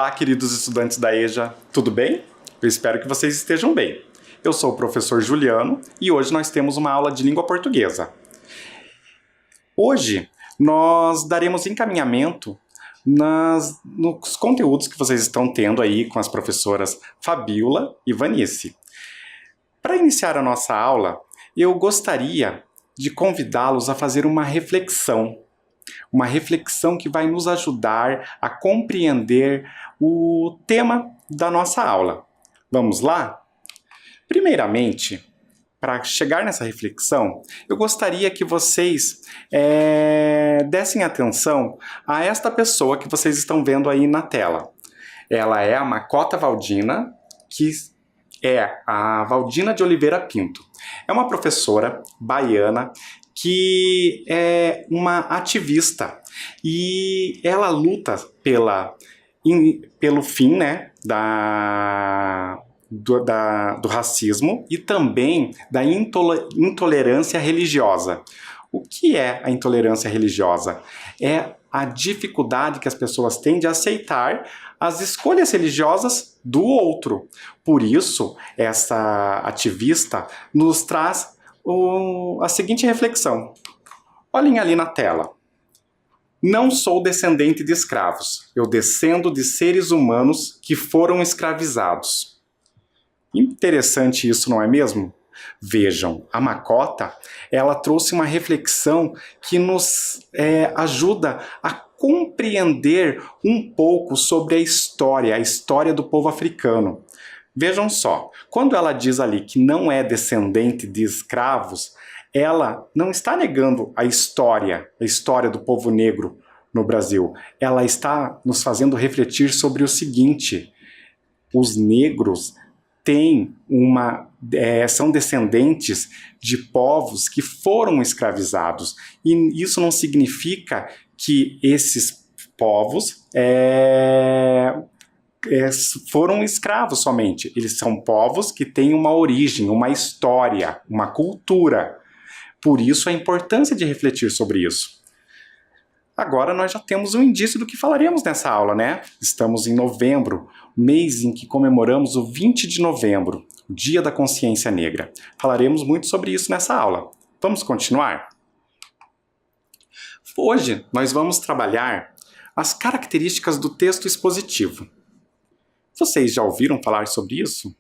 Olá, queridos estudantes da EJA, tudo bem? Eu espero que vocês estejam bem. Eu sou o professor Juliano e hoje nós temos uma aula de língua portuguesa. Hoje nós daremos encaminhamento nos conteúdos que vocês estão tendo aí com as professoras Fabiola e Vanice. Para iniciar a nossa aula, eu gostaria de convidá-los a fazer uma reflexão que vai nos ajudar a compreender o tema da nossa aula. Vamos lá? Primeiramente, para chegar nessa reflexão, eu gostaria que vocês dessem atenção a esta pessoa que vocês estão vendo aí na tela. Ela é a Macota Valdina, que é a Valdina de Oliveira Pinto. É uma professora baiana que é uma ativista e ela luta pelo fim, né, do racismo e também da intolerância religiosa. O que é a intolerância religiosa? É a dificuldade que as pessoas têm de aceitar as escolhas religiosas do outro. Por isso, essa ativista nos traz a seguinte reflexão. Olhem ali na tela. Não sou descendente de escravos. Eu descendo de seres humanos que foram escravizados. Interessante isso, não é mesmo? Vejam, a Macota, ela trouxe uma reflexão que nos ajuda a compreender um pouco sobre a história do povo africano. Vejam só, quando ela diz ali que não é descendente de escravos, ela não está negando a história do povo negro no Brasil. Ela está nos fazendo refletir sobre o seguinte: os negros são descendentes de povos que foram escravizados. E isso não significa que esses povos foram escravos somente. Eles são povos que têm uma origem, uma história, uma cultura. Por isso a importância de refletir sobre isso. Agora nós já temos um indício do que falaremos nessa aula, né? Estamos em novembro, mês em que comemoramos o 20 de novembro, o Dia da Consciência Negra. Falaremos muito sobre isso nessa aula. Vamos continuar? Hoje nós vamos trabalhar as características do texto expositivo. Vocês já ouviram falar sobre isso?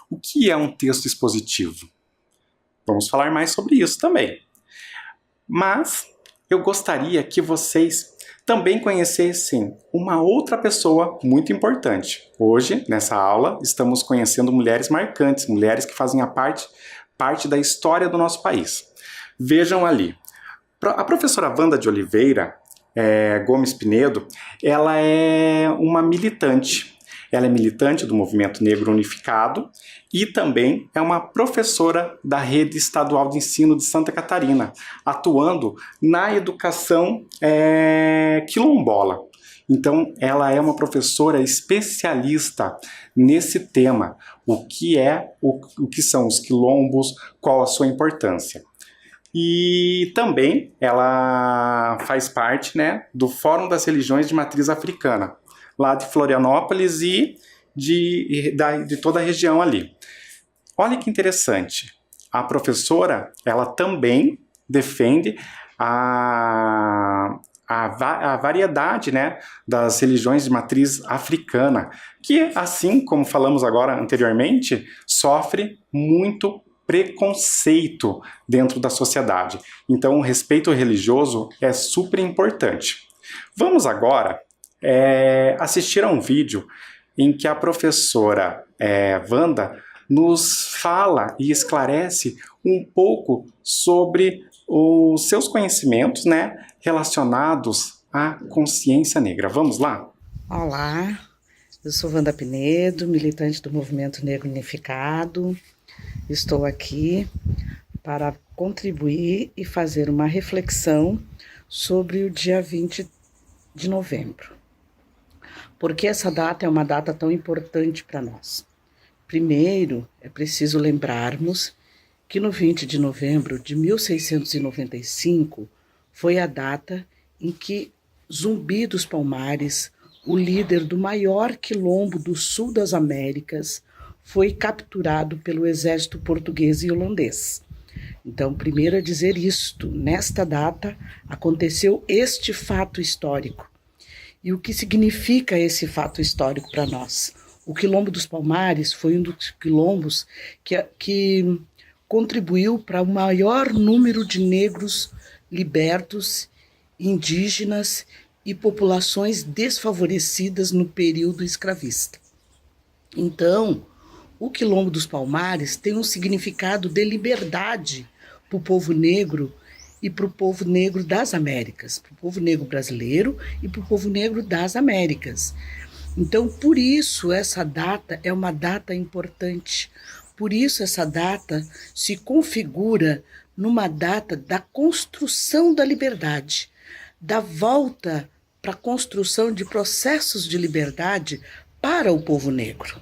O que é um texto expositivo? Vamos falar mais sobre isso também. Mas eu gostaria que vocês também conhecessem uma outra pessoa muito importante. Hoje, nessa aula, estamos conhecendo mulheres marcantes, mulheres que fazem parte da história do nosso país. Vejam ali. A professora Wanda de Oliveira Gomes Pinedo, ela é uma militante. Ela é militante do Movimento Negro Unificado e também é uma professora da Rede Estadual de Ensino de Santa Catarina, atuando na educação quilombola. Então, ela é uma professora especialista nesse tema, o que são os quilombos, qual a sua importância. E também ela faz parte, né, do Fórum das Religiões de Matriz Africana, lá de Florianópolis e de toda a região ali. Olha que interessante. A professora, ela também defende a variedade, né, das religiões de matriz africana, que, assim como falamos agora anteriormente, sofre muito preconceito dentro da sociedade. Então, o respeito religioso é super importante. Vamos agora assistir a um vídeo em que a professora Wanda nos fala e esclarece um pouco sobre os seus conhecimentos, né, relacionados à consciência negra. Vamos lá? Olá, eu sou Wanda Pinedo, militante do Movimento Negro Unificado. Estou aqui para contribuir e fazer uma reflexão sobre o dia 20 de novembro. Por que essa data é uma data tão importante para nós? Primeiro, é preciso lembrarmos que no 20 de novembro de 1695 foi a data em que Zumbi dos Palmares, o líder do maior quilombo do sul das Américas, foi capturado pelo exército português e holandês. Então, primeiro a dizer isto, nesta data aconteceu este fato histórico. E o que significa esse fato histórico para nós? O Quilombo dos Palmares foi um dos quilombos que contribuiu para o maior número de negros libertos, indígenas e populações desfavorecidas no período escravista. Então, o Quilombo dos Palmares tem um significado de liberdade para o povo negro e para o povo negro das Américas, para o povo negro brasileiro e para o povo negro das Américas. Então, por isso, essa data é uma data importante. Por isso, essa data se configura numa data da construção da liberdade, da volta para a construção de processos de liberdade para o povo negro.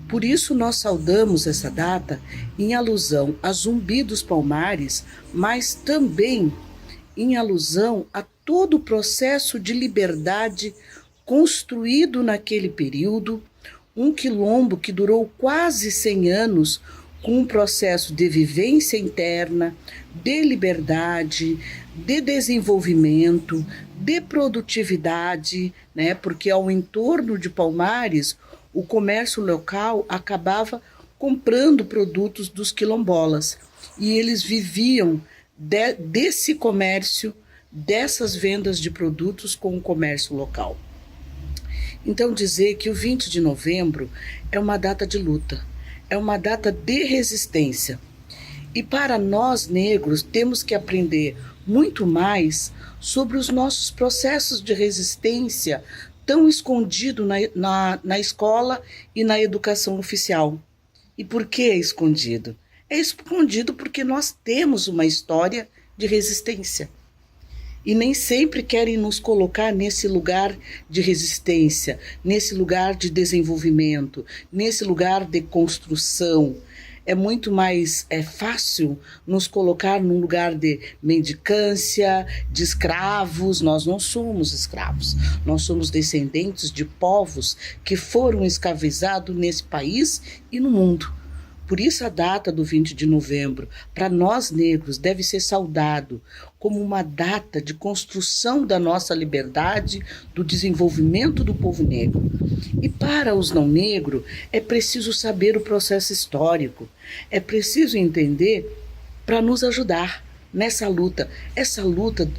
Por isso, nós saudamos essa data em alusão a Zumbi dos Palmares, mas também em alusão a todo o processo de liberdade construído naquele período, um quilombo que durou quase 100 anos, com um processo de vivência interna, de liberdade, de desenvolvimento, de produtividade, né? Porque ao entorno de Palmares, o comércio local acabava comprando produtos dos quilombolas e eles viviam desse comércio, dessas vendas de produtos com o comércio local. Então, dizer que o 20 de novembro é uma data de luta, é uma data de resistência. E para nós negros, temos que aprender muito mais sobre os nossos processos de resistência tão escondido na escola e na educação oficial. E por que é escondido? É escondido porque nós temos uma história de resistência. E nem sempre querem nos colocar nesse lugar de resistência, nesse lugar de desenvolvimento, nesse lugar de construção. É muito mais fácil nos colocar num lugar de mendicância, de escravos. Nós não somos escravos, nós somos descendentes de povos que foram escravizados nesse país e no mundo. Por isso a data do 20 de novembro, para nós negros, deve ser saudado como uma data de construção da nossa liberdade, do desenvolvimento do povo negro. E para os não negros, é preciso saber o processo histórico, é preciso entender para nos ajudar nessa luta. Essa luta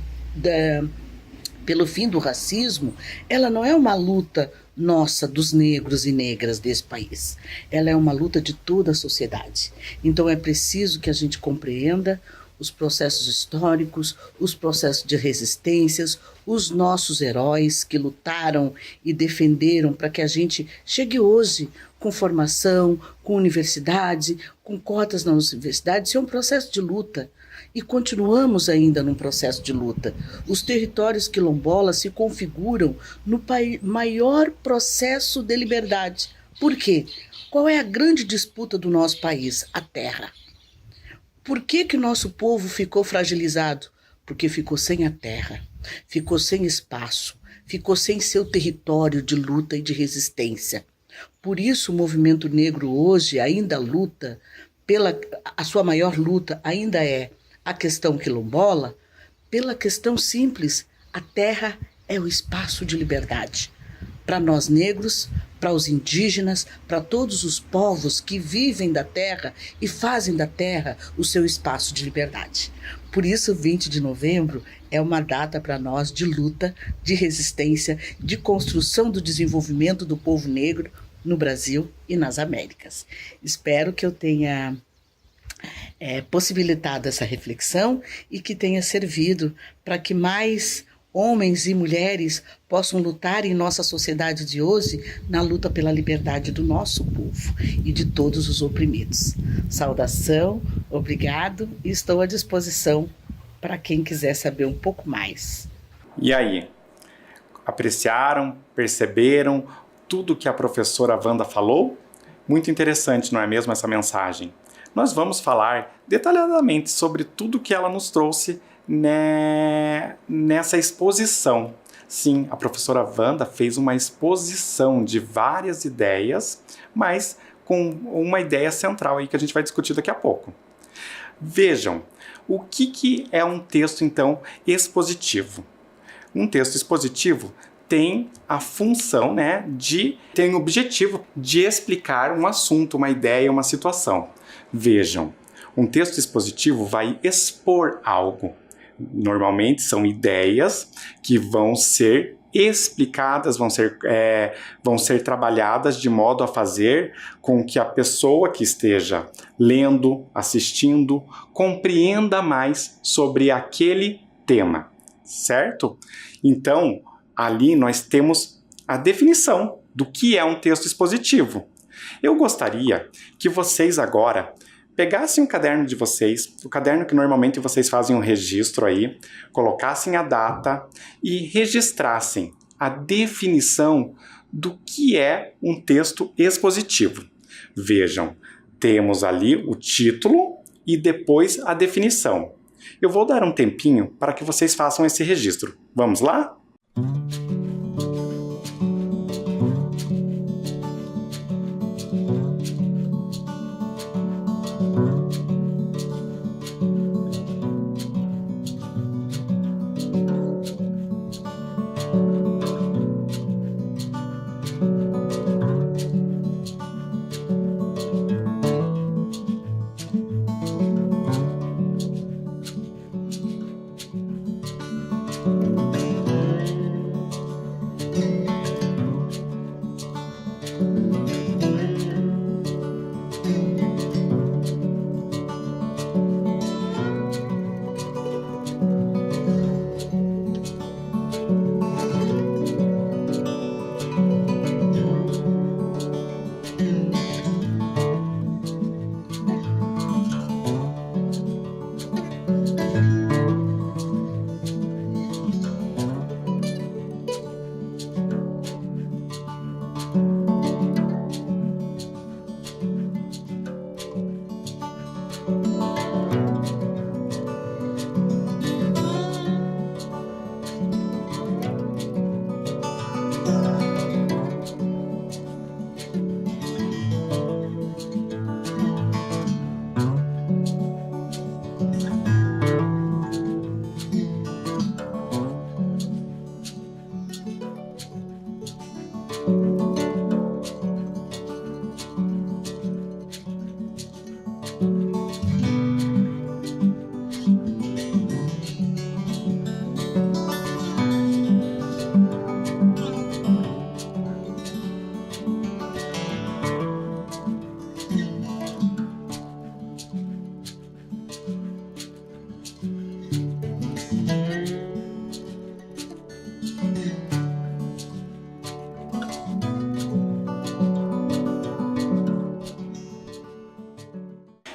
pelo fim do racismo, ela não é uma luta nossa, dos negros e negras desse país. Ela é uma luta de toda a sociedade. Então é preciso que a gente compreenda os processos históricos, os processos de resistências, os nossos heróis que lutaram e defenderam para que a gente chegue hoje com formação, com universidade, com cotas nas universidades. Isso é um processo de luta. E continuamos ainda num processo de luta. Os territórios quilombolas se configuram no maior processo de liberdade. Por quê? Qual é a grande disputa do nosso país? A terra. Por que o nosso povo ficou fragilizado? Porque ficou sem a terra, ficou sem espaço, ficou sem seu território de luta e de resistência. Por isso o movimento negro hoje ainda luta, a sua maior luta ainda é a questão quilombola, pela questão simples: a terra é o espaço de liberdade. Para nós negros, para os indígenas, para todos os povos que vivem da terra e fazem da terra o seu espaço de liberdade. Por isso, 20 de novembro é uma data para nós de luta, de resistência, de construção do desenvolvimento do povo negro no Brasil e nas Américas. Espero que eu tenha possibilitado essa reflexão e que tenha servido para que mais homens e mulheres possam lutar em nossa sociedade de hoje na luta pela liberdade do nosso povo e de todos os oprimidos. Saudação, obrigado e estou à disposição para quem quiser saber um pouco mais. E aí? Apreciaram, perceberam tudo que a professora Wanda falou? Muito interessante, não é mesmo, essa mensagem? Nós vamos falar detalhadamente sobre tudo que ela nos trouxe nessa exposição Sim, a professora Wanda fez uma exposição de várias ideias, mas com uma ideia central aí que a gente vai discutir daqui a pouco. Vejam, o que é um texto, então, expositivo? Um texto expositivo tem a função, tem o objetivo de explicar um assunto, uma ideia, uma situação. Vejam, um texto expositivo vai expor algo. Normalmente são ideias que vão ser explicadas, vão ser trabalhadas de modo a fazer com que a pessoa que esteja lendo, assistindo, compreenda mais sobre aquele tema, certo? Então, ali nós temos a definição do que é um texto expositivo. Eu gostaria que vocês agora pegassem o caderno de vocês, o caderno que normalmente vocês fazem um registro aí, colocassem a data e registrassem a definição do que é um texto expositivo. Vejam, temos ali o título e depois a definição. Eu vou dar um tempinho para que vocês façam esse registro. Vamos lá?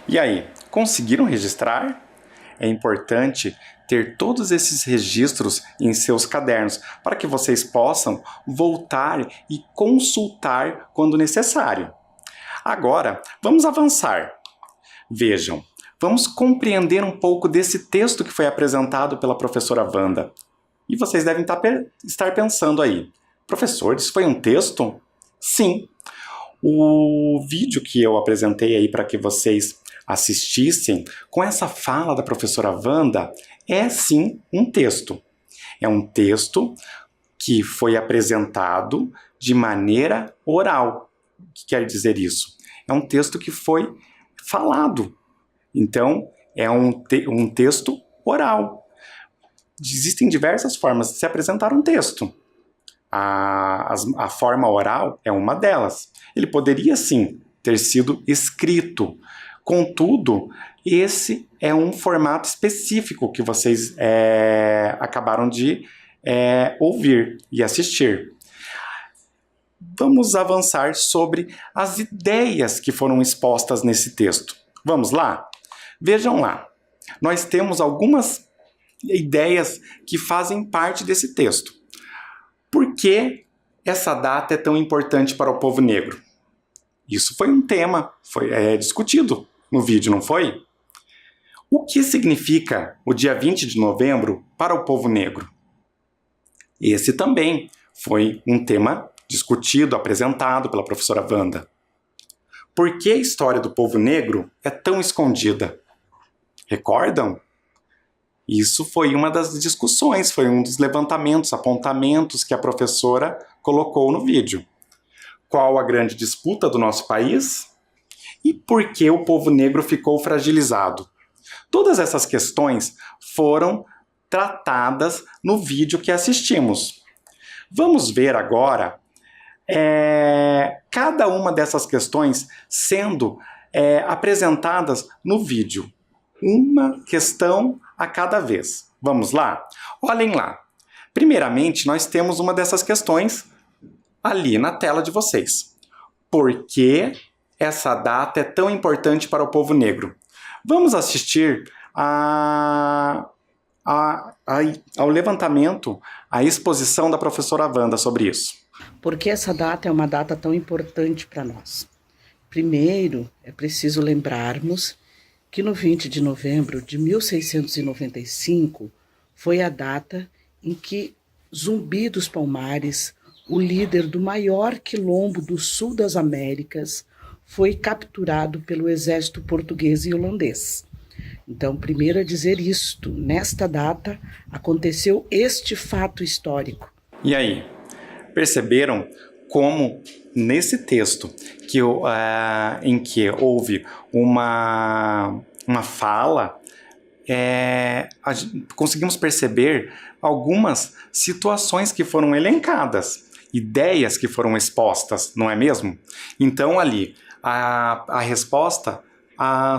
E aí, conseguiram registrar? É importante ter todos esses registros em seus cadernos para que vocês possam voltar e consultar quando necessário. Agora, vamos avançar. Vejam, vamos compreender um pouco desse texto que foi apresentado pela professora Wanda. E vocês devem estar pensando aí, professor, isso foi um texto? Sim. O vídeo que eu apresentei aí para que vocês assistissem, com essa fala da professora Wanda, é sim um texto. É um texto que foi apresentado de maneira oral. O que quer dizer isso? É um texto que foi falado. Então, é um texto oral. Existem diversas formas de se apresentar um texto. A forma oral é uma delas. Ele poderia, sim, ter sido escrito. Contudo, esse é um formato específico que vocês acabaram de ouvir e assistir. Vamos avançar sobre as ideias que foram expostas nesse texto. Vamos lá? Vejam lá. Nós temos algumas ideias que fazem parte desse texto. Por que essa data é tão importante para o povo negro? Isso foi um tema, foi discutido no vídeo, não foi? O que significa o dia 20 de novembro para o povo negro? Esse também foi um tema discutido, apresentado pela professora Wanda. Por que a história do povo negro é tão escondida? Recordam? Isso foi uma das discussões, foi um dos levantamentos, apontamentos que a professora colocou no vídeo. Qual a grande disputa do nosso país? E por que o povo negro ficou fragilizado? Todas essas questões foram tratadas no vídeo que assistimos. Vamos ver agora cada uma dessas questões sendo apresentadas no vídeo. Uma questão a cada vez. Vamos lá? Olhem lá. Primeiramente, nós temos uma dessas questões ali na tela de vocês. Por que essa data é tão importante para o povo negro? Vamos assistir ao levantamento, à exposição da professora Wanda sobre isso. Por que essa data é uma data tão importante para nós? Primeiro, é preciso lembrarmos que no 20 de novembro de 1695 foi a data em que Zumbi dos Palmares, o líder do maior quilombo do sul das Américas, foi capturado pelo exército português e holandês. Então, primeiro a dizer isto, nesta data aconteceu este fato histórico. E aí, perceberam como nesse texto em que houve uma fala, conseguimos perceber algumas situações que foram elencadas, ideias que foram expostas, não é mesmo? Então ali, a resposta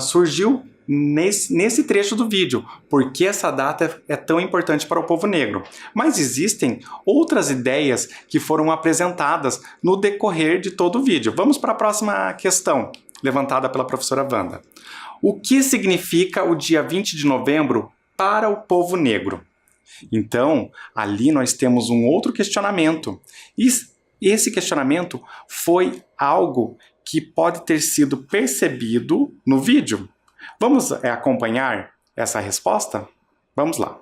surgiu nesse trecho do vídeo, porque essa data é tão importante para o povo negro. Mas existem outras ideias que foram apresentadas no decorrer de todo o vídeo. Vamos para a próxima questão, levantada pela professora Wanda. O que significa o dia 20 de novembro para o povo negro? Então, ali nós temos um outro questionamento. E esse questionamento foi algo que pode ter sido percebido no vídeo. Vamos acompanhar essa resposta? Vamos lá.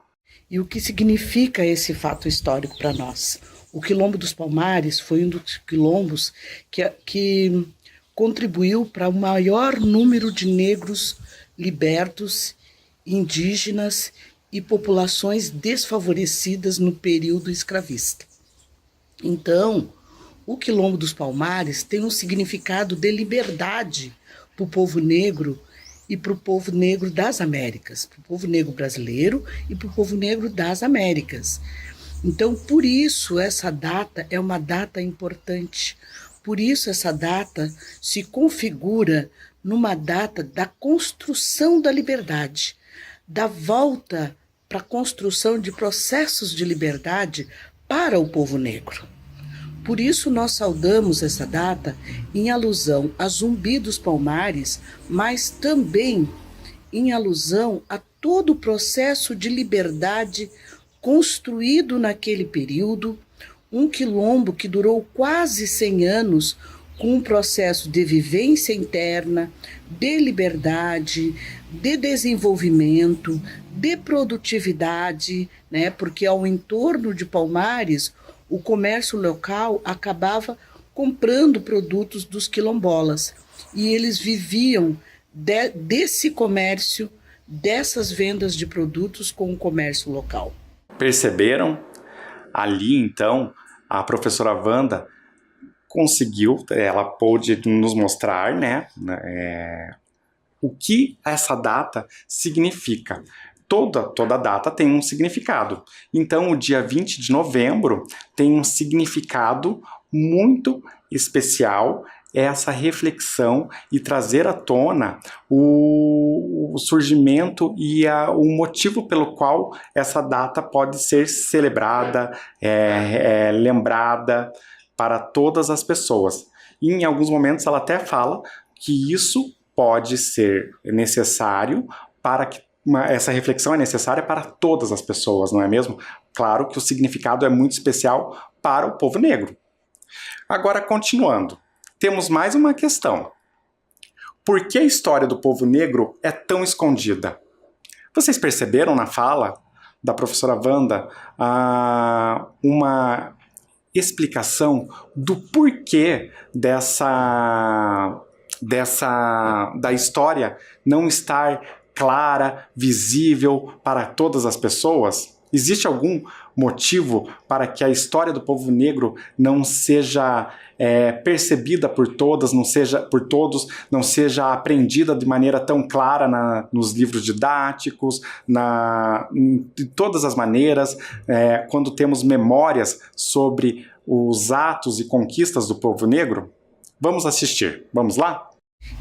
E o que significa esse fato histórico para nós? O Quilombo dos Palmares foi um dos quilombos que contribuiu para o maior número de negros libertos, indígenas e populações desfavorecidas no período escravista. Então, o Quilombo dos Palmares tem um significado de liberdade para o povo negro e para o povo negro das Américas, para o povo negro brasileiro e para o povo negro das Américas. Então, por isso, essa data é uma data importante. Por isso, essa data se configura numa data da construção da liberdade, da volta para a construção de processos de liberdade para o povo negro. Por isso, nós saudamos essa data em alusão a Zumbi dos Palmares, mas também em alusão a todo o processo de liberdade construído naquele período, um quilombo que durou quase 100 anos, com um processo de vivência interna, de liberdade, de desenvolvimento, de produtividade, né? Porque ao entorno de Palmares, o comércio local acabava comprando produtos dos quilombolas e eles viviam desse comércio, dessas vendas de produtos com o comércio local. Perceberam? Ali, então, a professora Wanda conseguiu, ela pôde nos mostrar, né, o que essa data significa. Toda data tem um significado. Então, o dia 20 de novembro tem um significado muito especial, essa reflexão e trazer à tona o surgimento e o motivo pelo qual essa data pode ser celebrada, lembrada para todas as pessoas. E em alguns momentos ela até fala que isso pode ser necessário para que essa reflexão é necessária para todas as pessoas, não é mesmo? Claro que o significado é muito especial para o povo negro. Agora, continuando, temos mais uma questão. Por que a história do povo negro é tão escondida? Vocês perceberam na fala da professora Wanda uma explicação do porquê da história não estar clara, visível para todas as pessoas? Existe algum motivo para que a história do povo negro não seja percebida por todas, por todos, não seja aprendida de maneira tão clara nos livros didáticos, de todas as maneiras, quando temos memórias sobre os atos e conquistas do povo negro? Vamos assistir. Vamos lá?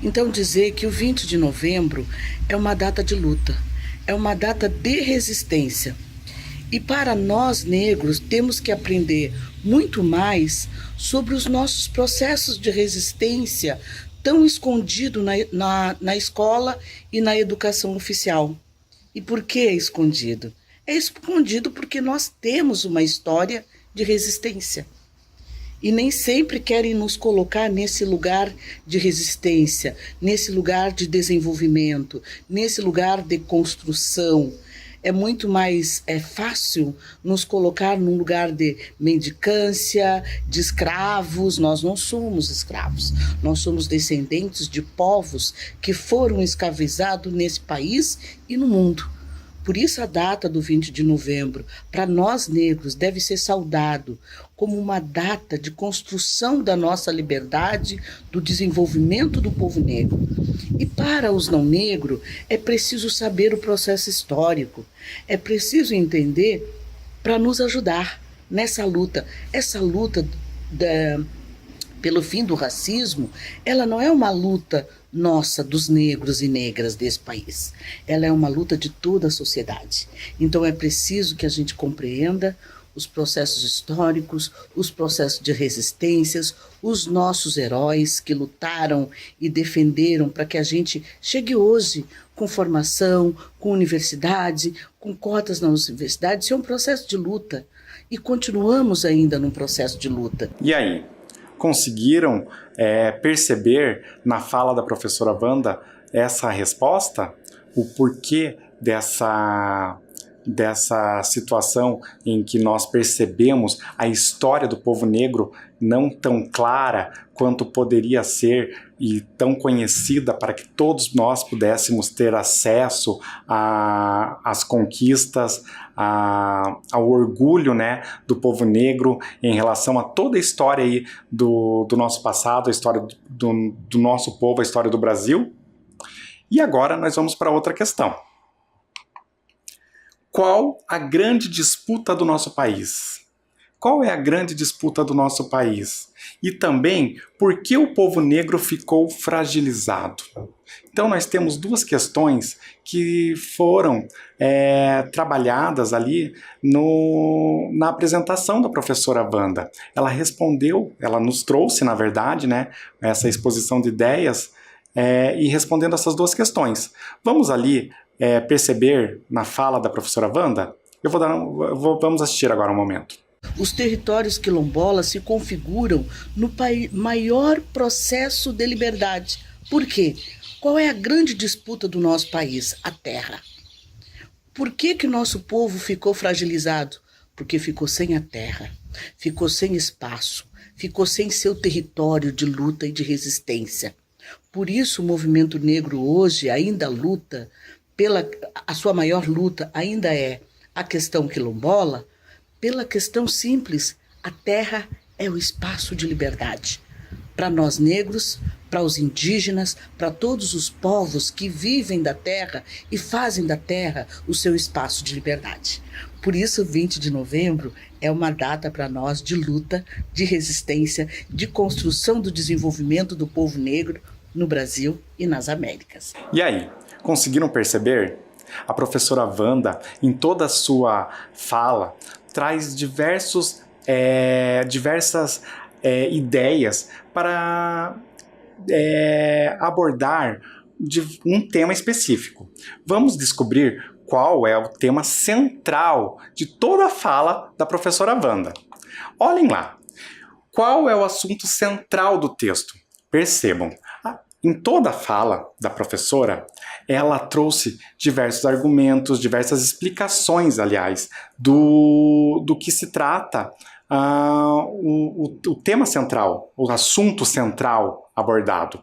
Então dizer que o 20 de novembro é uma data de luta, é uma data de resistência. E para nós negros temos que aprender muito mais sobre os nossos processos de resistência tão escondidos na escola e na educação oficial. E por que é escondido? É escondido porque nós temos uma história de resistência. E nem sempre querem nos colocar nesse lugar de resistência, nesse lugar de desenvolvimento, nesse lugar de construção. É muito mais fácil nos colocar num lugar de mendicância, de escravos. Nós não somos escravos, nós somos descendentes de povos que foram escravizados nesse país e no mundo. Por isso a data do 20 de novembro, para nós negros, deve ser saudado como uma data de construção da nossa liberdade, do desenvolvimento do povo negro. E para os não negros, é preciso saber o processo histórico, é preciso entender para nos ajudar nessa luta. Essa luta pelo fim do racismo, ela não é uma luta nossa, dos negros e negras desse país. Ela é uma luta de toda a sociedade. Então é preciso que a gente compreenda os processos históricos, os processos de resistências, os nossos heróis que lutaram e defenderam para que a gente chegue hoje com formação, com universidade, com cotas nas universidades. Isso é um processo de luta e continuamos ainda num processo de luta. E aí? Conseguiram perceber na fala da professora Wanda essa resposta? O porquê dessa situação em que nós percebemos a história do povo negro não tão clara quanto poderia ser e tão conhecida para que todos nós pudéssemos ter acesso às conquistas, ao orgulho, né, do povo negro em relação a toda a história aí do nosso passado, a história do nosso povo, a história do Brasil. E agora nós vamos para outra questão. Qual a grande disputa do nosso país? Qual é a grande disputa do nosso país? E também, por que o povo negro ficou fragilizado? Então, nós temos duas questões que foram trabalhadas ali na apresentação da professora Wanda. Ela respondeu, ela nos trouxe, na verdade, né, essa exposição de ideias e respondendo essas duas questões. Vamos ali perceber na fala da professora Wanda? Vamos assistir agora um momento. Os territórios quilombolas se configuram no maior processo de liberdade. Por quê? Qual é a grande disputa do nosso país? A terra. Por que nosso povo ficou fragilizado? Porque ficou sem a terra, ficou sem espaço, ficou sem seu território de luta e de resistência. Por isso o movimento negro hoje ainda luta, a sua maior luta ainda é a questão quilombola, pela questão simples: a terra é o espaço de liberdade. Para nós negros, para os indígenas, para todos os povos que vivem da terra e fazem da terra o seu espaço de liberdade. Por isso, 20 de novembro é uma data para nós de luta, de resistência, de construção do desenvolvimento do povo negro no Brasil e nas Américas. E aí, conseguiram perceber? A professora Wanda, em toda a sua fala, traz diversas ideias para abordar um tema específico. Vamos descobrir qual é o tema central de toda a fala da professora Wanda. Olhem lá. Qual é o assunto central do texto? Percebam, em toda a fala da professora, ela trouxe diversos argumentos, diversas explicações, aliás, do que se trata o tema central, o assunto central abordado.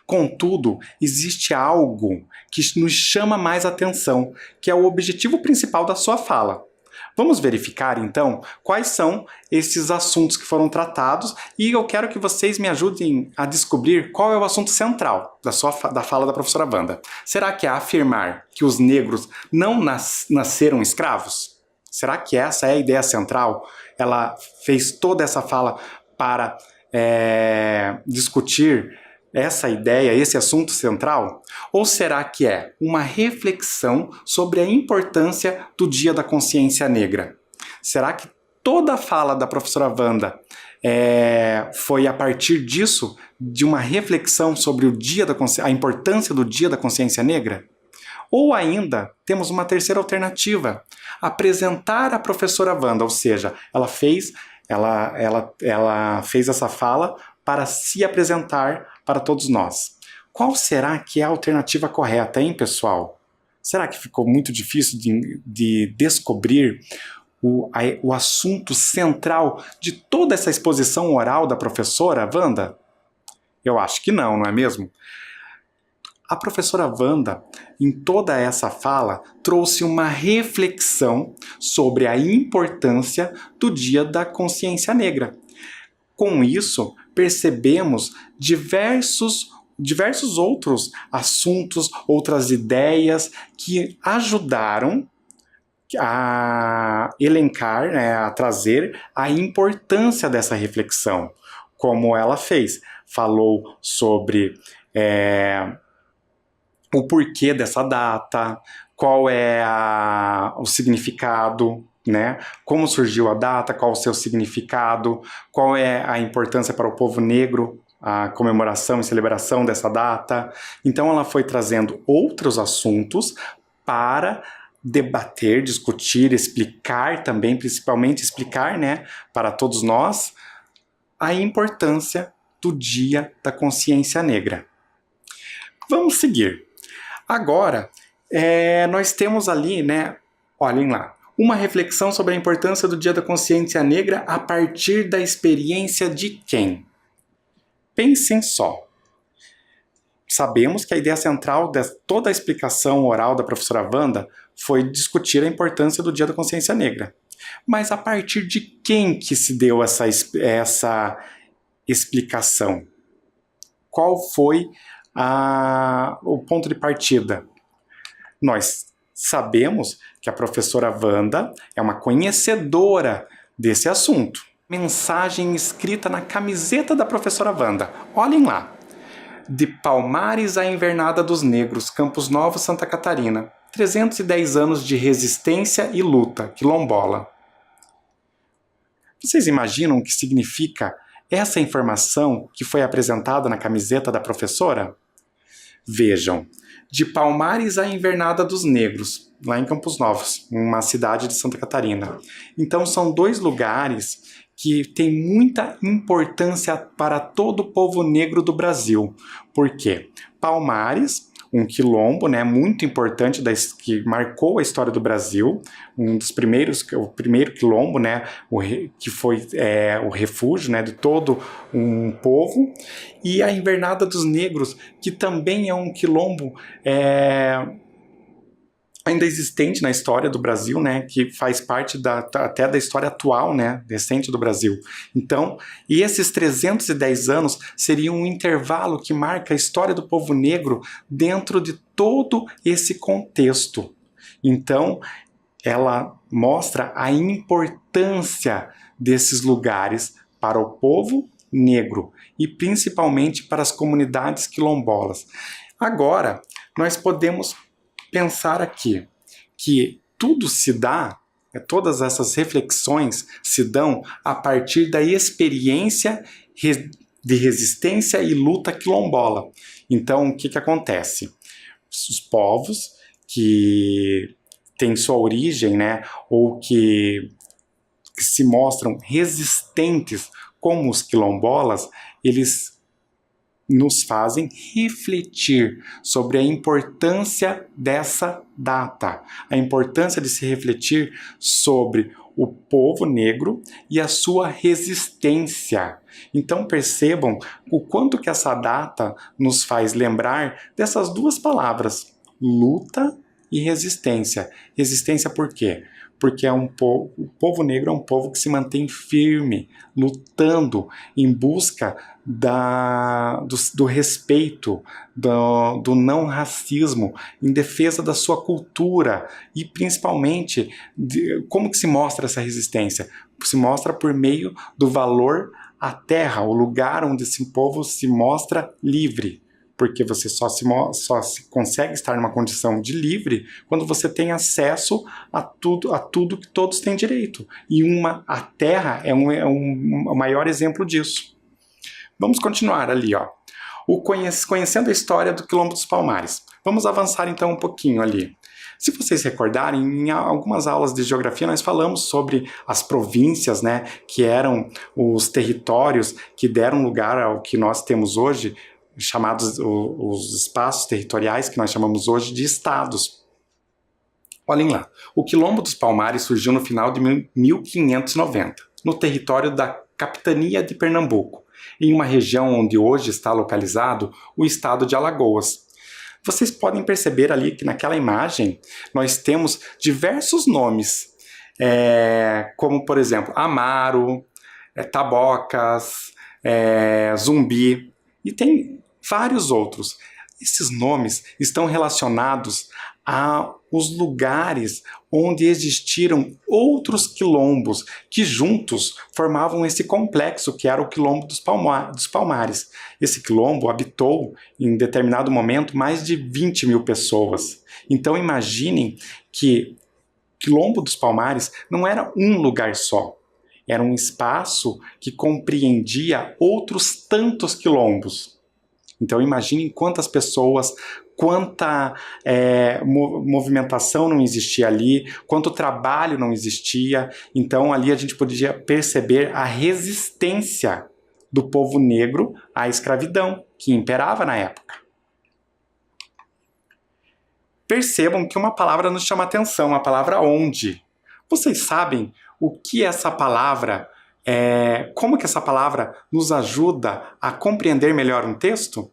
Contudo, existe algo que nos chama mais atenção, que é o objetivo principal da sua fala. Vamos verificar, então, quais são esses assuntos que foram tratados e eu quero que vocês me ajudem a descobrir qual é o assunto central da fala da professora Wanda. Será que é afirmar que os negros não nasceram escravos? Será que essa é a ideia central? Ela fez toda essa fala para discutir essa ideia, esse assunto central? Ou será que é uma reflexão sobre a importância do Dia da Consciência Negra? Será que toda a fala da professora Wanda foi a partir disso, de uma reflexão sobre a importância do Dia da Consciência Negra? Ou ainda, temos uma terceira alternativa, apresentar a professora Wanda, ou seja, ela fez essa fala para se apresentar para todos nós. Qual será que é a alternativa correta, hein, pessoal? Será que ficou muito difícil de descobrir o assunto central de toda essa exposição oral da professora Wanda? Eu acho que não, não é mesmo? A professora Wanda, em toda essa fala, trouxe uma reflexão sobre a importância do Dia da Consciência Negra. Com isso, percebemos diversos outros assuntos, outras ideias que ajudaram a elencar, a trazer a importância dessa reflexão. Como ela fez, falou sobre o porquê dessa data, qual é o significado, né? Como surgiu a data, qual o seu significado, qual é a importância para o povo negro, a comemoração e celebração dessa data. Então ela foi trazendo outros assuntos para debater, discutir, explicar também, principalmente explicar, né, para todos nós, a importância do Dia da Consciência Negra. Vamos seguir. Agora, nós temos ali, né, olhem lá, uma reflexão sobre a importância do Dia da Consciência Negra a partir da experiência de quem? Pensem só. Sabemos que a ideia central de toda a explicação oral da professora Wanda foi discutir a importância do Dia da Consciência Negra. Mas a partir de quem que se deu essa explicação? Qual foi o ponto de partida? Nós sabemos que a professora Wanda é uma conhecedora desse assunto. Mensagem escrita na camiseta da professora Wanda. Olhem lá. De Palmares à Invernada dos Negros, Campos Novos, Santa Catarina. 310 anos de resistência e luta, quilombola. Vocês imaginam o que significa essa informação que foi apresentada na camiseta da professora? Vejam, de Palmares à Invernada dos Negros, lá em Campos Novos, uma cidade de Santa Catarina. Então são dois lugares que têm muita importância para todo o povo negro do Brasil. Por quê? Palmares, um quilombo, né, muito importante, que marcou a história do Brasil, o primeiro quilombo, né, que foi o refúgio, né, de todo um povo, e a Invernada dos Negros, que também é um quilombo ainda existente na história do Brasil, né, que faz parte até da história atual, né, recente do Brasil. Então, e esses 310 anos seriam um intervalo que marca a história do povo negro dentro de todo esse contexto. Então, ela mostra a importância desses lugares para o povo negro e principalmente para as comunidades quilombolas. Agora, nós podemos pensar aqui que tudo se dá, todas essas reflexões se dão a partir da experiência de resistência e luta quilombola. Então, o que acontece? Os povos que têm sua origem, né, ou que se mostram resistentes como os quilombolas, eles nos fazem refletir sobre a importância dessa data, a importância de se refletir sobre o povo negro e a sua resistência. Então percebam o quanto que essa data nos faz lembrar dessas duas palavras, luta e resistência. Resistência por quê? Porque o povo negro é um povo que se mantém firme, lutando em busca do respeito, do não racismo, em defesa da sua cultura e principalmente como que se mostra essa resistência? Se mostra por meio do valor à terra, o lugar onde esse povo se mostra livre. Porque você só se consegue estar numa condição de livre quando você tem acesso a tudo que todos têm direito. E a terra é um maior exemplo disso. Vamos continuar ali, ó. Conhecendo a história do Quilombo dos Palmares. Vamos avançar então um pouquinho ali. Se vocês recordarem, em algumas aulas de geografia nós falamos sobre as províncias, né, que eram os territórios que deram lugar ao que nós temos hoje, chamados os espaços territoriais que nós chamamos hoje de estados. Olhem lá, o Quilombo dos Palmares surgiu no final de 1590, no território da Capitania de Pernambuco, em uma região onde hoje está localizado o estado de Alagoas. Vocês podem perceber ali que naquela imagem nós temos diversos nomes, como por exemplo Amaro, Tabocas, Zumbi, e tem vários outros. Esses nomes estão relacionados aos lugares onde existiram outros quilombos que juntos formavam esse complexo que era o Quilombo dos Palmares. Esse quilombo habitou em determinado momento mais de 20 mil pessoas. Então imaginem que Quilombo dos Palmares não era um lugar só. Era um espaço que compreendia outros tantos quilombos. Então imaginem quantas pessoas, quanta movimentação não existia ali, quanto trabalho não existia. Então ali a gente podia perceber a resistência do povo negro à escravidão que imperava na época. Percebam que uma palavra nos chama a atenção, a palavra onde. Vocês sabem o que essa palavra como que essa palavra nos ajuda a compreender melhor um texto?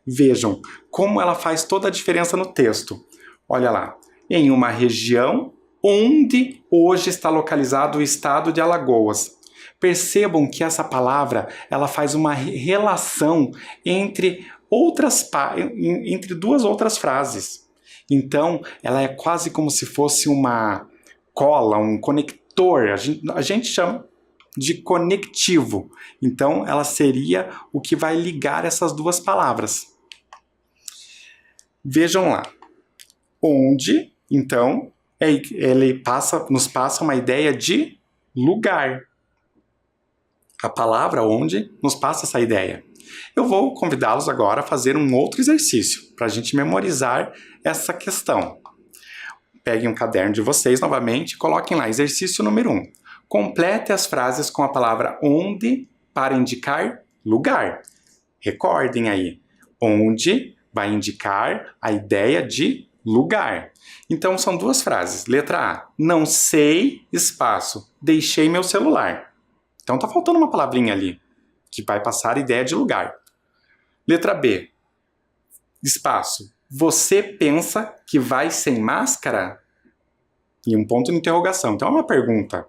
Vejam como ela faz toda a diferença no texto. Olha lá, em uma região onde hoje está localizado o estado de Alagoas. Percebam que essa palavra ela faz uma relação entre duas outras frases. Então, ela é quase como se fosse uma cola, um conector. A gente chama de conectivo. Então, ela seria o que vai ligar essas duas palavras. Vejam lá. Onde, então, ele nos passa uma ideia de lugar. A palavra onde nos passa essa ideia. Eu vou convidá-los agora a fazer um outro exercício para a gente memorizar essa questão. Peguem um caderno de vocês novamente e coloquem lá exercício número 1. Complete as frases com a palavra onde para indicar lugar. Recordem aí, onde vai indicar a ideia de lugar. Então são duas frases. Letra A, não sei, espaço, deixei meu celular. Então tá faltando uma palavrinha ali, que vai passar a ideia de lugar. Letra B, espaço, você pensa que vai sem máscara? E um ponto de interrogação. Então é uma pergunta.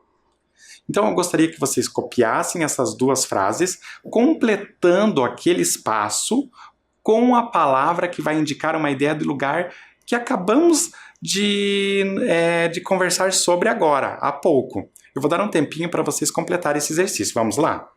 Então eu gostaria que vocês copiassem essas duas frases, completando aquele espaço com a palavra que vai indicar uma ideia de lugar que acabamos de conversar sobre agora, há pouco. Eu vou dar um tempinho para vocês completarem esse exercício. Vamos lá?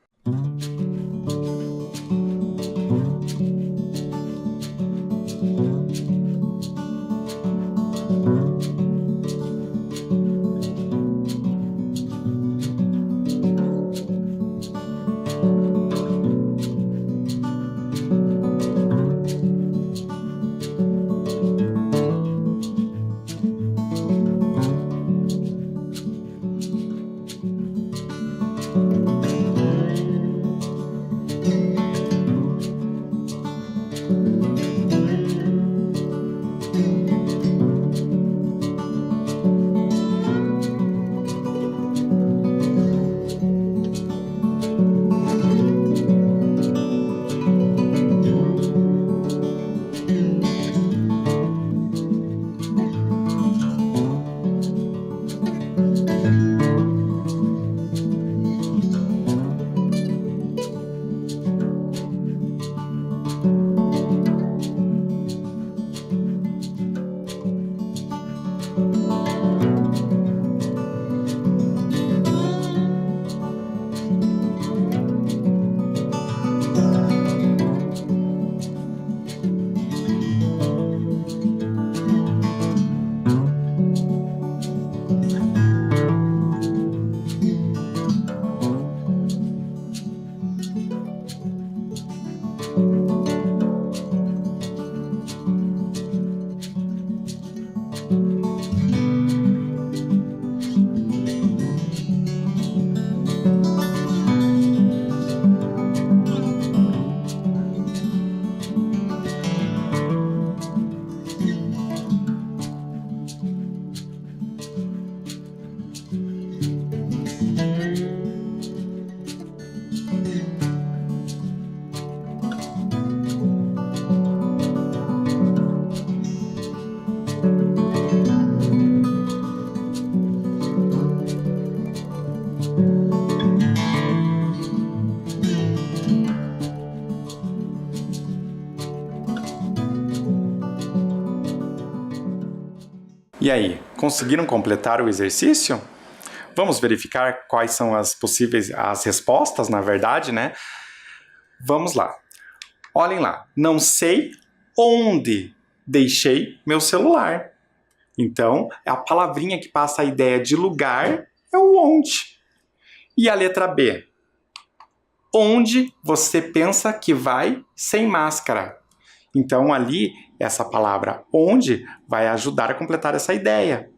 E aí, conseguiram completar o exercício? Vamos verificar quais são as respostas, na verdade, né? Vamos lá. Olhem lá. Não sei onde deixei meu celular. Então, a palavrinha que passa a ideia de lugar é o onde. E a letra B? Onde você pensa que vai sem máscara? Então, ali, essa palavra onde vai ajudar a completar essa ideia.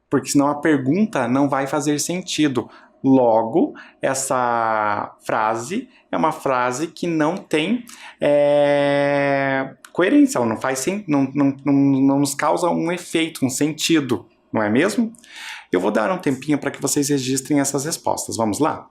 Porque senão a pergunta não vai fazer sentido. Logo, essa frase é uma frase que não tem coerência, ela não nos causa um efeito, um sentido, não é mesmo? Eu vou dar um tempinho para que vocês registrem essas respostas. Vamos lá?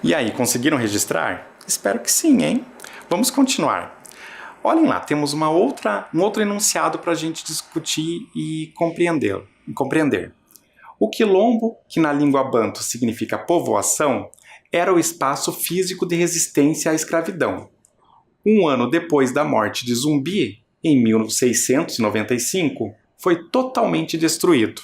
E aí, conseguiram registrar? Espero que sim, hein? Vamos continuar. Olhem lá, temos um outro enunciado para a gente discutir e compreender. O quilombo, que na língua banto significa povoação, era o espaço físico de resistência à escravidão. Um ano depois da morte de Zumbi, em 1695, foi totalmente destruído.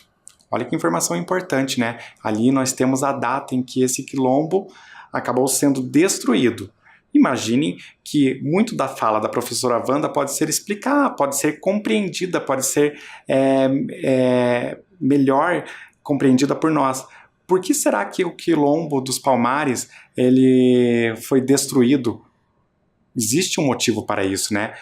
Olha que informação importante, né? Ali nós temos a data em que esse quilombo acabou sendo destruído. Imaginem que muito da fala da professora Wanda pode ser explicada, pode ser compreendida, pode ser melhor compreendida por nós. Por que será que o quilombo dos Palmares ele foi destruído? Existe um motivo para isso, né?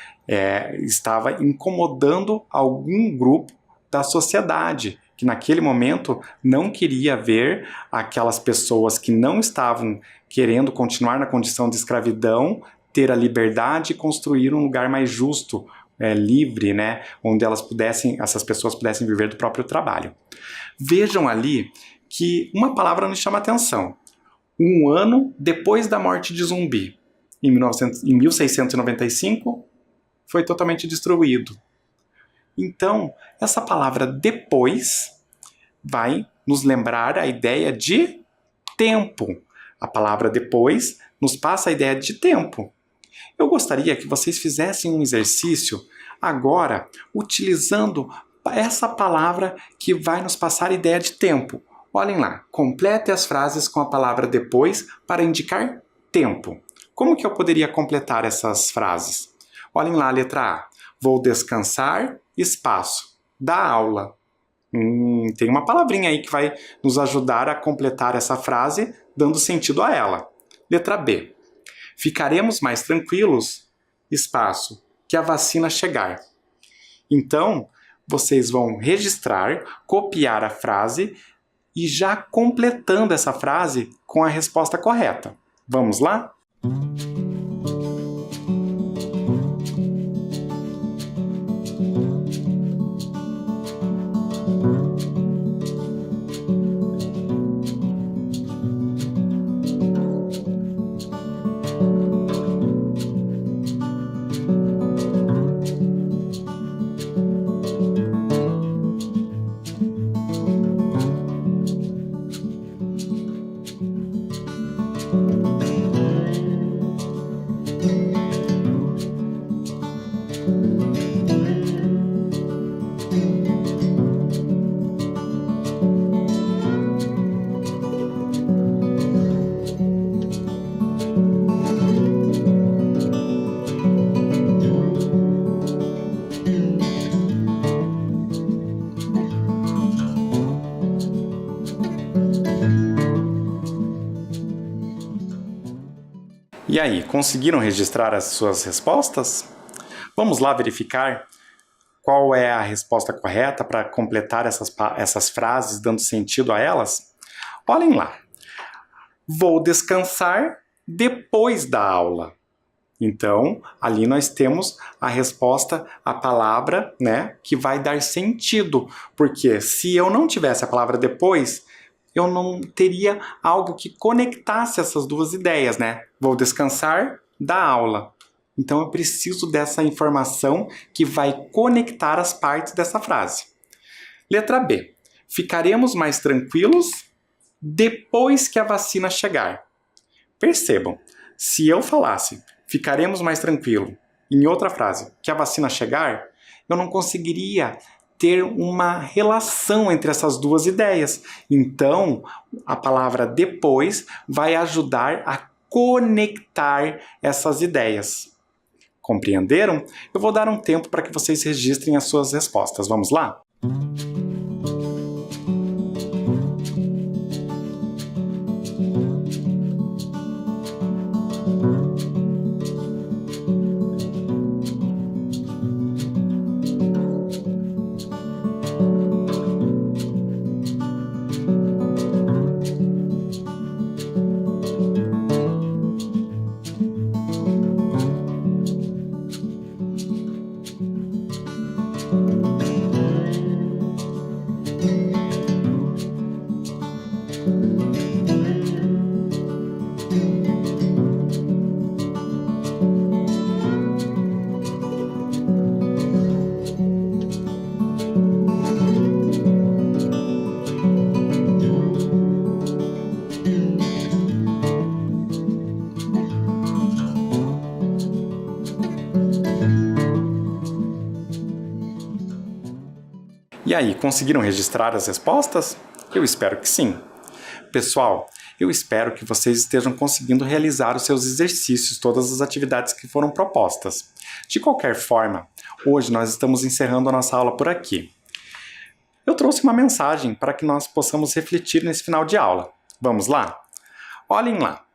Estava incomodando algum grupo da sociedade, que naquele momento não queria ver aquelas pessoas que não estavam querendo continuar na condição de escravidão, ter a liberdade e construir um lugar mais justo, livre, né? Onde essas pessoas pudessem viver do próprio trabalho. Vejam ali que uma palavra nos chama a atenção. Um ano depois da morte de Zumbi, em 1695, foi totalmente destruído. Então, essa palavra depois vai nos lembrar a ideia de tempo. A palavra depois nos passa a ideia de tempo. Eu gostaria que vocês fizessem um exercício agora, utilizando essa palavra que vai nos passar a ideia de tempo. Olhem lá, complete as frases com a palavra depois para indicar tempo. Como que eu poderia completar essas frases? Olhem lá a letra A. Vou descansar, espaço, da aula. Tem uma palavrinha aí que vai nos ajudar a completar essa frase, dando sentido a ela. Letra B. Ficaremos mais tranquilos, espaço, que a vacina chegar. Então, vocês vão registrar, copiar a frase e já completando essa frase com a resposta correta. Vamos lá? E aí, conseguiram registrar as suas respostas? Vamos lá verificar qual é a resposta correta para completar essas frases, dando sentido a elas? Olhem lá. Vou descansar depois da aula. Então, ali nós temos a resposta, a palavra, né, que vai dar sentido. Porque se eu não tivesse a palavra depois, eu não teria algo que conectasse essas duas ideias, né? Vou descansar da aula. Então eu preciso dessa informação que vai conectar as partes dessa frase. Letra B. Ficaremos mais tranquilos depois que a vacina chegar. Percebam, se eu falasse ficaremos mais tranquilos em outra frase, que a vacina chegar, eu não conseguiria ter uma relação entre essas duas ideias. Então, a palavra depois vai ajudar a conectar essas ideias. Compreenderam? Eu vou dar um tempo para que vocês registrem as suas respostas. Vamos lá? E aí, conseguiram registrar as respostas? Eu espero que sim. Pessoal, eu espero que vocês estejam conseguindo realizar os seus exercícios, todas as atividades que foram propostas. De qualquer forma, hoje nós estamos encerrando a nossa aula por aqui. Eu trouxe uma mensagem para que nós possamos refletir nesse final de aula. Vamos lá? Olhem lá.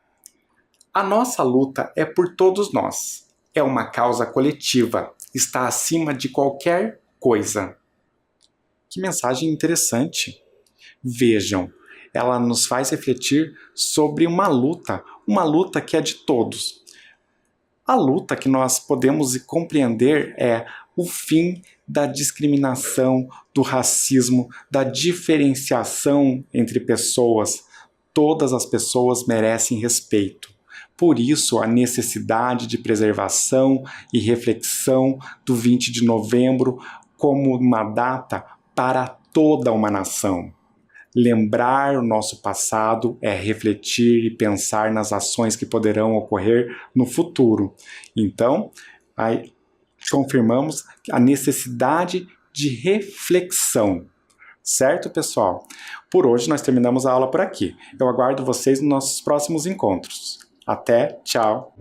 A nossa luta é por todos nós. É uma causa coletiva. Está acima de qualquer coisa. Que mensagem interessante. Vejam, ela nos faz refletir sobre uma luta que é de todos. A luta que nós podemos compreender é o fim da discriminação, do racismo, da diferenciação entre pessoas. Todas as pessoas merecem respeito. Por isso, a necessidade de preservação e reflexão do 20 de novembro como uma data para toda uma nação. Lembrar o nosso passado é refletir e pensar nas ações que poderão ocorrer no futuro. Então, aí confirmamos a necessidade de reflexão. Certo, pessoal? Por hoje nós terminamos a aula por aqui. Eu aguardo vocês nos nossos próximos encontros. Até, tchau!